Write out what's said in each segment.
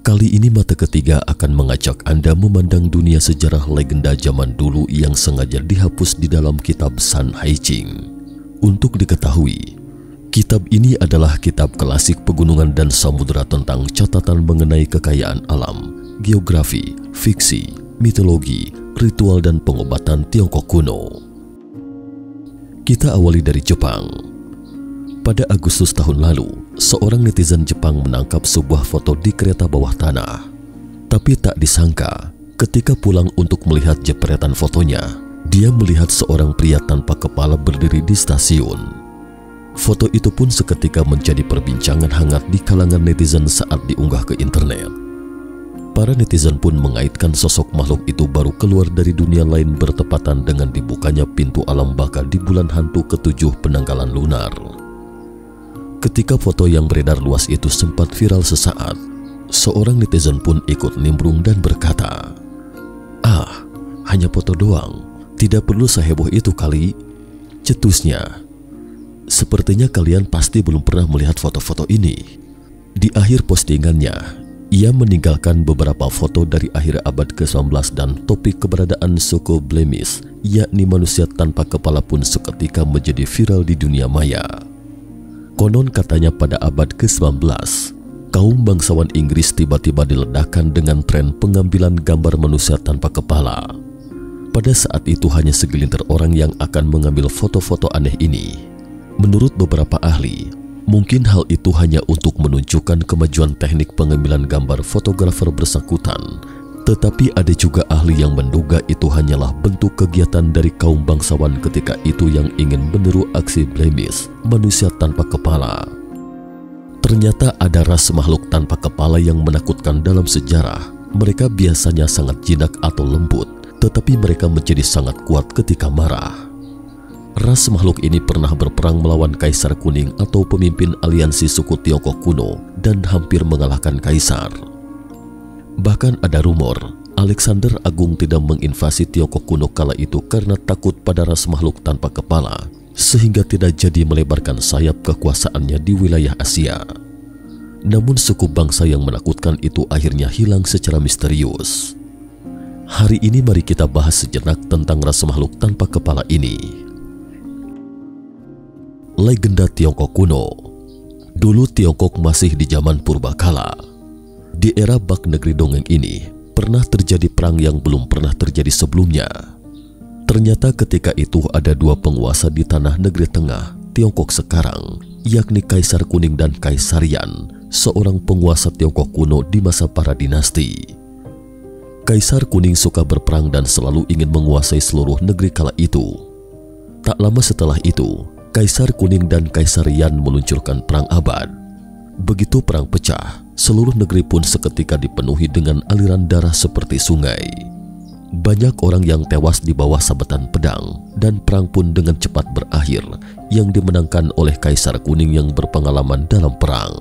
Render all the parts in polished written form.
Kali ini mata ketiga akan mengajak Anda memandang dunia sejarah legenda zaman dulu yang sengaja dihapus di dalam kitab San Haijing. Untuk diketahui, kitab ini adalah kitab klasik pegunungan dan samudera tentang catatan mengenai kekayaan alam, geografi, fiksi, mitologi, ritual dan pengobatan Tiongkok kuno. Kita awali dari Jepang. Pada Agustus tahun lalu, seorang netizen Jepang menangkap sebuah foto di kereta bawah tanah. Tapi tak disangka, ketika pulang untuk melihat jepretan fotonya, dia melihat seorang pria tanpa kepala berdiri di stasiun. Foto itu pun seketika menjadi perbincangan hangat di kalangan netizen saat diunggah ke internet. Para netizen pun mengaitkan sosok makhluk itu baru keluar dari dunia lain bertepatan dengan dibukanya pintu alam baka di bulan hantu ke-7 penanggalan lunar. Ketika foto yang beredar luas itu sempat viral sesaat, seorang netizen pun ikut nimbrung dan berkata, "Ah, hanya foto doang, tidak perlu seheboh itu kali," cetusnya. "Sepertinya kalian pasti belum pernah melihat foto-foto ini." Di akhir postingannya, ia meninggalkan beberapa foto dari akhir abad ke-19 dan topik keberadaan suku Blemish, yakni manusia tanpa kepala pun seketika menjadi viral di dunia maya. Konon katanya pada abad ke-19, kaum bangsawan Inggris tiba-tiba diledakkan dengan tren pengambilan gambar manusia tanpa kepala. Pada saat itu hanya segelintir orang yang akan mengambil foto-foto aneh ini. Menurut beberapa ahli, mungkin hal itu hanya untuk menunjukkan kemajuan teknik pengambilan gambar fotografer bersangkutan. Tetapi ada juga ahli yang menduga itu hanyalah bentuk kegiatan dari kaum bangsawan ketika itu yang ingin meniru aksi Blemish, manusia tanpa kepala. Ternyata ada ras makhluk tanpa kepala yang menakutkan dalam sejarah. Mereka biasanya sangat jinak atau lembut, tetapi mereka menjadi sangat kuat ketika marah. Ras makhluk ini pernah berperang melawan Kaisar Kuning atau pemimpin aliansi suku Tiongkok kuno dan hampir mengalahkan kaisar. Bahkan ada rumor Alexander Agung tidak menginvasi Tiongkok kuno kala itu karena takut pada ras makhluk tanpa kepala, sehingga tidak jadi melebarkan sayap kekuasaannya di wilayah Asia. Namun suku bangsa yang menakutkan itu akhirnya hilang secara misterius. Hari ini mari kita bahas sejenak tentang ras makhluk tanpa kepala ini. Legenda Tiongkok kuno. Dulu Tiongkok masih di zaman purbakala. Di era bak negeri dongeng ini, pernah terjadi perang yang belum pernah terjadi sebelumnya. Ternyata ketika itu ada dua penguasa di tanah negeri tengah, Tiongkok sekarang, yakni Kaisar Kuning dan Kaisar Yan, seorang penguasa Tiongkok kuno di masa para dinasti. Kaisar Kuning suka berperang dan selalu ingin menguasai seluruh negeri kala itu. Tak lama setelah itu, Kaisar Kuning dan Kaisar Yan meluncurkan perang abad. Begitu perang pecah, seluruh negeri pun seketika dipenuhi dengan aliran darah seperti sungai. Banyak orang yang tewas di bawah sabetan pedang, dan perang pun dengan cepat berakhir, yang dimenangkan oleh Kaisar Kuning yang berpengalaman dalam perang.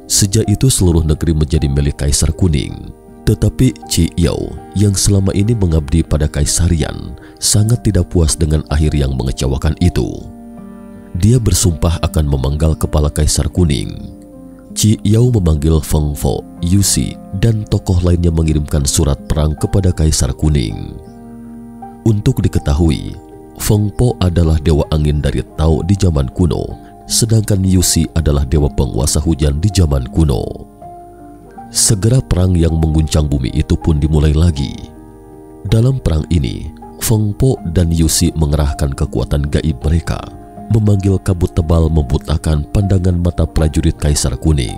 Sejak itu seluruh negeri menjadi milik Kaisar Kuning. Tetapi Qi Yao yang selama ini mengabdi pada Kaisar Yan sangat tidak puas dengan akhir yang mengecewakan itu. Dia bersumpah akan memenggal kepala Kaisar Kuning. Qi Yao memanggil Feng Po, Yu Si, dan tokoh lainnya mengirimkan surat perang kepada Kaisar Kuning. Untuk diketahui, Feng Po adalah dewa angin dari Tao di zaman kuno, sedangkan Yu Si adalah dewa penguasa hujan di zaman kuno. Segera perang yang mengguncang bumi itu pun dimulai lagi. Dalam perang ini, Feng Po dan Yu Si mengerahkan kekuatan gaib mereka, memanggil kabut tebal membutakan pandangan mata prajurit Kaisar Kuning.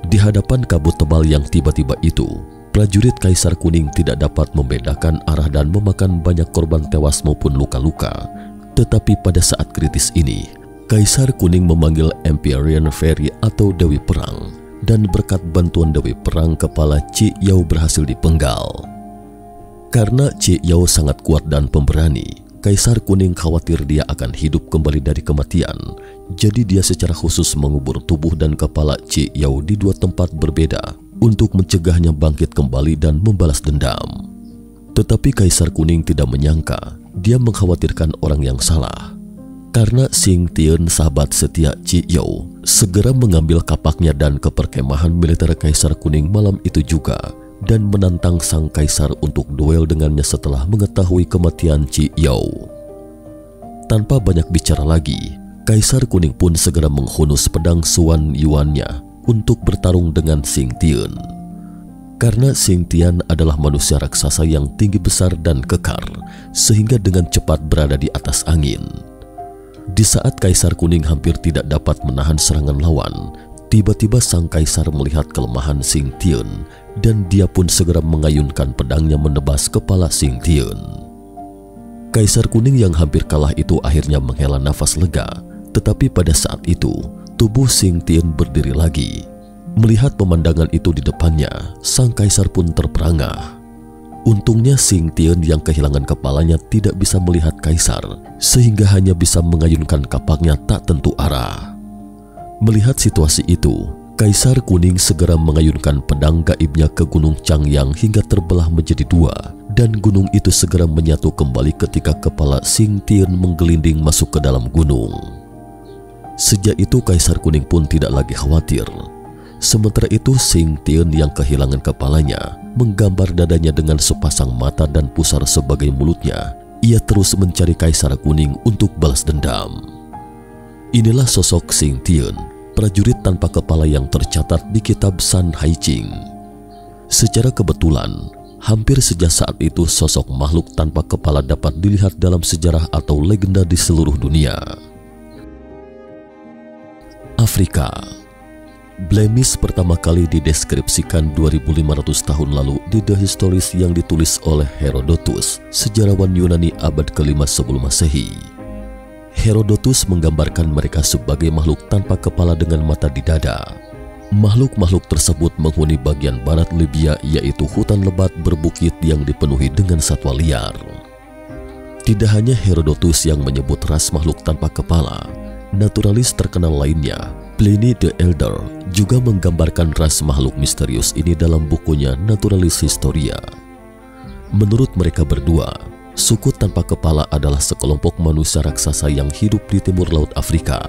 Di hadapan kabut tebal yang tiba-tiba itu, prajurit Kaisar Kuning tidak dapat membedakan arah dan memakan banyak korban tewas maupun luka-luka. Tetapi pada saat kritis ini, Kaisar Kuning memanggil Empyrean Fairy atau Dewi Perang, dan berkat bantuan Dewi Perang kepala Qi Yao berhasil dipenggal. Karena Qi Yao sangat kuat dan pemberani, Kaisar Kuning khawatir dia akan hidup kembali dari kematian, jadi dia secara khusus mengubur tubuh dan kepala Qi Yao di dua tempat berbeda untuk mencegahnya bangkit kembali dan membalas dendam. Tetapi Kaisar Kuning tidak menyangka, dia mengkhawatirkan orang yang salah. Karena Xing Tian, sahabat setia Qi You, segera mengambil kapaknya dan ke perkemahan militer Kaisar Kuning malam itu juga dan menantang sang kaisar untuk duel dengannya setelah mengetahui kematian Qi You. Tanpa banyak bicara lagi, Kaisar Kuning pun segera menghunus pedang Suan Yuannya untuk bertarung dengan Xing Tian. Karena Xing Tian adalah manusia raksasa yang tinggi besar dan kekar, sehingga dengan cepat berada di atas angin. Di saat Kaisar Kuning hampir tidak dapat menahan serangan lawan, tiba-tiba sang kaisar melihat kelemahan Xing Tian dan dia pun segera mengayunkan pedangnya menebas kepala Xing Tian. Kaisar Kuning yang hampir kalah itu akhirnya menghela nafas lega, tetapi pada saat itu tubuh Xing Tian berdiri lagi. Melihat pemandangan itu di depannya, sang kaisar pun terperangah. Untungnya Xing Tian yang kehilangan kepalanya tidak bisa melihat kaisar, sehingga hanya bisa mengayunkan kapaknya tak tentu arah. Melihat situasi itu, Kaisar Kuning segera mengayunkan pedang gaibnya ke Gunung Changyang hingga terbelah menjadi dua, dan gunung itu segera menyatu kembali ketika kepala Xing Tian menggelinding masuk ke dalam gunung. Sejak itu Kaisar Kuning pun tidak lagi khawatir. Sementara itu Xing Tian yang kehilangan kepalanya menggambar dadanya dengan sepasang mata dan pusar sebagai mulutnya. Ia terus mencari Kaisar Kuning untuk balas dendam. Inilah sosok Xing Tian, prajurit tanpa kepala yang tercatat di kitab San Hai Ching. Secara kebetulan, hampir sejak saat itu sosok makhluk tanpa kepala dapat dilihat dalam sejarah atau legenda di seluruh dunia. Afrika. Blemish pertama kali dideskripsikan 2500 tahun lalu di The Histories yang ditulis oleh Herodotus, sejarawan Yunani abad ke-5 sebelum Masehi. Herodotus menggambarkan mereka sebagai makhluk tanpa kepala dengan mata di dada. Makhluk-makhluk tersebut menghuni bagian barat Libya, yaitu hutan lebat berbukit yang dipenuhi dengan satwa liar. Tidak hanya Herodotus yang menyebut ras makhluk tanpa kepala, naturalis terkenal lainnya, Pliny the Elder, juga menggambarkan ras makhluk misterius ini dalam bukunya Naturalis Historia. Menurut mereka berdua, suku tanpa kepala adalah sekelompok manusia raksasa yang hidup di timur laut Afrika.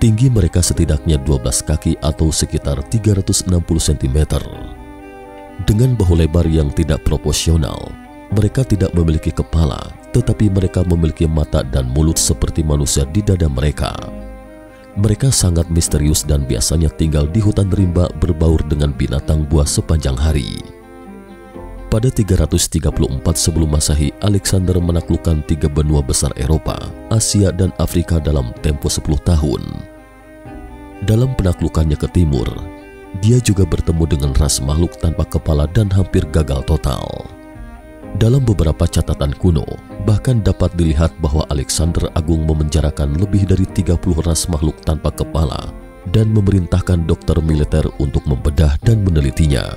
Tinggi mereka setidaknya 12 kaki atau sekitar 360 cm. Dengan bahu lebar yang tidak proporsional, mereka tidak memiliki kepala, tetapi mereka memiliki mata dan mulut seperti manusia di dada mereka. Mereka sangat misterius dan biasanya tinggal di hutan rimba berbaur dengan binatang buas sepanjang hari. Pada 334 sebelum Masehi, Alexander menaklukkan 3 benua besar Eropa, Asia, dan Afrika dalam tempo 10 tahun. Dalam penaklukannya ke timur, dia juga bertemu dengan ras makhluk tanpa kepala dan hampir gagal total. Dalam beberapa catatan kuno, bahkan dapat dilihat bahwa Alexander Agung memenjarakan lebih dari 30 ras makhluk tanpa kepala dan memerintahkan dokter militer untuk membedah dan menelitinya.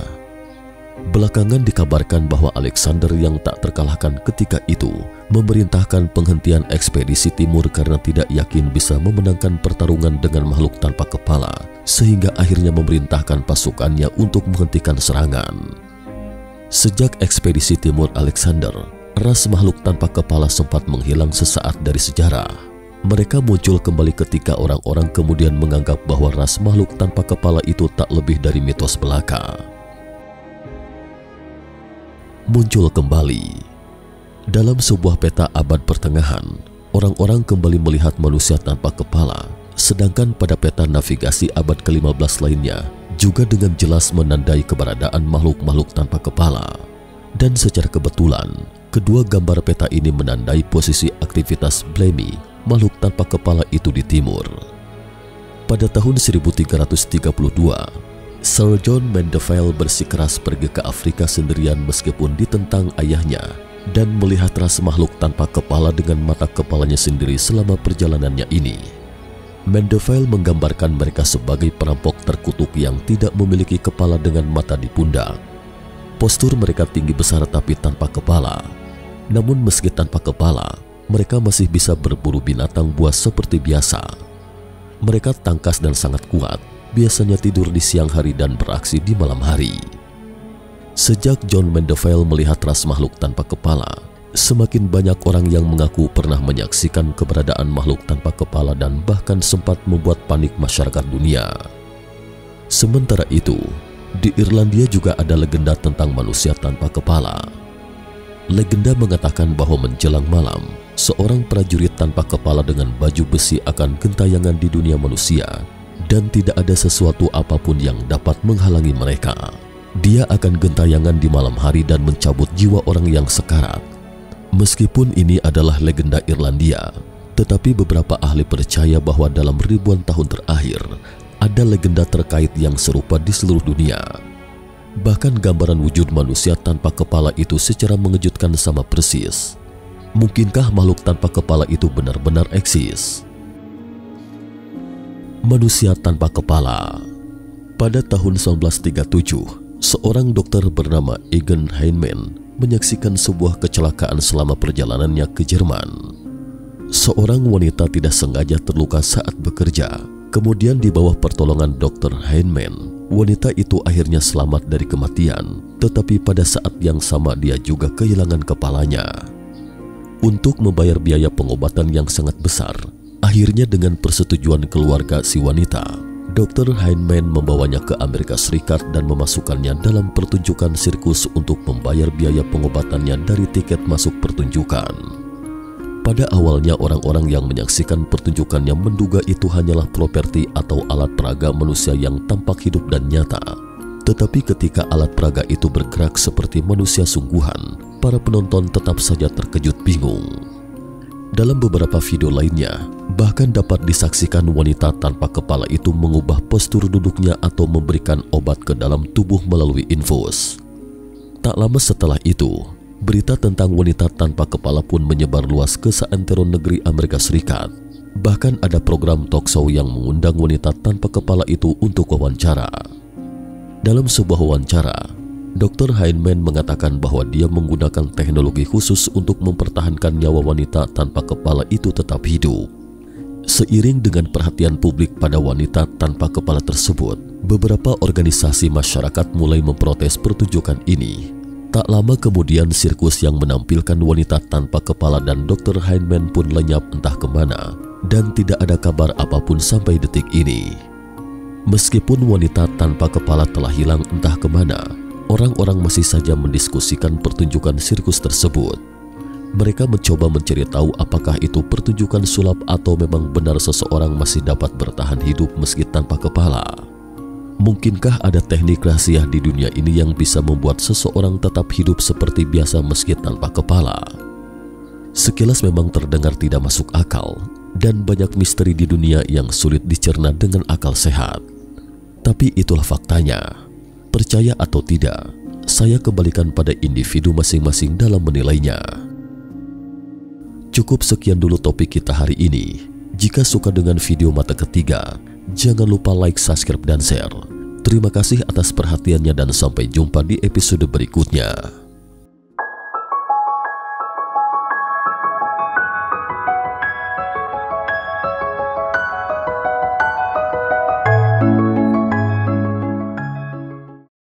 Belakangan dikabarkan bahwa Alexander yang tak terkalahkan ketika itu memerintahkan penghentian ekspedisi timur karena tidak yakin bisa memenangkan pertarungan dengan makhluk tanpa kepala, sehingga akhirnya memerintahkan pasukannya untuk menghentikan serangan. Sejak ekspedisi timur Alexander, ras makhluk tanpa kepala sempat menghilang sesaat dari sejarah. Mereka muncul kembali ketika orang-orang kemudian menganggap bahwa ras makhluk tanpa kepala itu tak lebih dari mitos belaka. Muncul kembali. Dalam sebuah peta abad pertengahan, orang-orang kembali melihat manusia tanpa kepala, sedangkan pada peta navigasi abad ke-15 lainnya, juga dengan jelas menandai keberadaan makhluk-makhluk tanpa kepala. Dan secara kebetulan, kedua gambar peta ini menandai posisi aktivitas Blemi, makhluk tanpa kepala itu di timur. Pada tahun 1332, Sir John Mandeville bersikeras pergi ke Afrika sendirian meskipun ditentang ayahnya dan melihat ras makhluk tanpa kepala dengan mata kepalanya sendiri selama perjalanannya ini. Mandeville menggambarkan mereka sebagai perampok terkutuk yang tidak memiliki kepala dengan mata di pundak. Postur mereka tinggi besar tapi tanpa kepala. Namun meski tanpa kepala, mereka masih bisa berburu binatang buas seperti biasa. Mereka tangkas dan sangat kuat, biasanya tidur di siang hari dan beraksi di malam hari. Sejak John Mandeville melihat ras makhluk tanpa kepala, Semakin banyak orang yang mengaku pernah menyaksikan keberadaan makhluk tanpa kepala dan bahkan sempat membuat panik masyarakat dunia. Sementara itu, di Irlandia juga ada legenda tentang manusia tanpa kepala. Legenda mengatakan bahwa menjelang malam, seorang prajurit tanpa kepala dengan baju besi akan gentayangan di dunia manusia dan tidak ada sesuatu apapun yang dapat menghalangi mereka. Dia akan gentayangan di malam hari dan mencabut jiwa orang yang sekarat. Meskipun ini adalah legenda Irlandia, tetapi beberapa ahli percaya bahwa dalam ribuan tahun terakhir ada legenda terkait yang serupa di seluruh dunia. Bahkan gambaran wujud manusia tanpa kepala itu secara mengejutkan sama persis. Mungkinkah makhluk tanpa kepala itu benar-benar eksis? Manusia tanpa kepala. Pada tahun 1937, seorang dokter bernama Egon Heinemann menyaksikan sebuah kecelakaan selama perjalanannya ke Jerman. Seorang wanita tidak sengaja terluka saat bekerja. Kemudian di bawah pertolongan Dr. Heinemann, wanita itu akhirnya selamat dari kematian, tetapi pada saat yang sama dia juga kehilangan kepalanya. Untuk membayar biaya pengobatan yang sangat besar, akhirnya dengan persetujuan keluarga si wanita, Dr. Heinemann membawanya ke Amerika Serikat dan memasukkannya dalam pertunjukan sirkus untuk membayar biaya pengobatannya dari tiket masuk pertunjukan. Pada awalnya orang-orang yang menyaksikan pertunjukannya menduga itu hanyalah properti atau alat peraga manusia yang tampak hidup dan nyata. Tetapi ketika alat peraga itu bergerak seperti manusia sungguhan, para penonton tetap saja terkejut bingung. Dalam beberapa video lainnya, bahkan dapat disaksikan wanita tanpa kepala itu mengubah postur duduknya atau memberikan obat ke dalam tubuh melalui infus. Tak lama setelah itu, berita tentang wanita tanpa kepala pun menyebar luas ke seantero negeri Amerika Serikat. Bahkan ada program talkshow yang mengundang wanita tanpa kepala itu untuk wawancara. Dalam sebuah wawancara, Dr. Heinemann mengatakan bahwa dia menggunakan teknologi khusus untuk mempertahankan nyawa wanita tanpa kepala itu tetap hidup. Seiring dengan perhatian publik pada wanita tanpa kepala tersebut, beberapa organisasi masyarakat mulai memprotes pertunjukan ini. Tak lama kemudian sirkus yang menampilkan wanita tanpa kepala dan Dr. Heinemann pun lenyap entah kemana dan tidak ada kabar apapun sampai detik ini. Meskipun wanita tanpa kepala telah hilang entah kemana, orang-orang masih saja mendiskusikan pertunjukan sirkus tersebut. Mereka mencoba mencari tahu apakah itu pertunjukan sulap atau memang benar seseorang masih dapat bertahan hidup meski tanpa kepala. Mungkinkah ada teknik rahasia di dunia ini yang bisa membuat seseorang tetap hidup seperti biasa meski tanpa kepala? Sekilas memang terdengar tidak masuk akal dan banyak misteri di dunia yang sulit dicerna dengan akal sehat. Tapi itulah faktanya. Percaya atau tidak, saya kembalikan pada individu masing-masing dalam menilainya. Cukup sekian dulu topik kita hari ini. Jika suka dengan video mata ketiga, jangan lupa like, subscribe, dan share. Terima kasih atas perhatiannya dan sampai jumpa di episode berikutnya.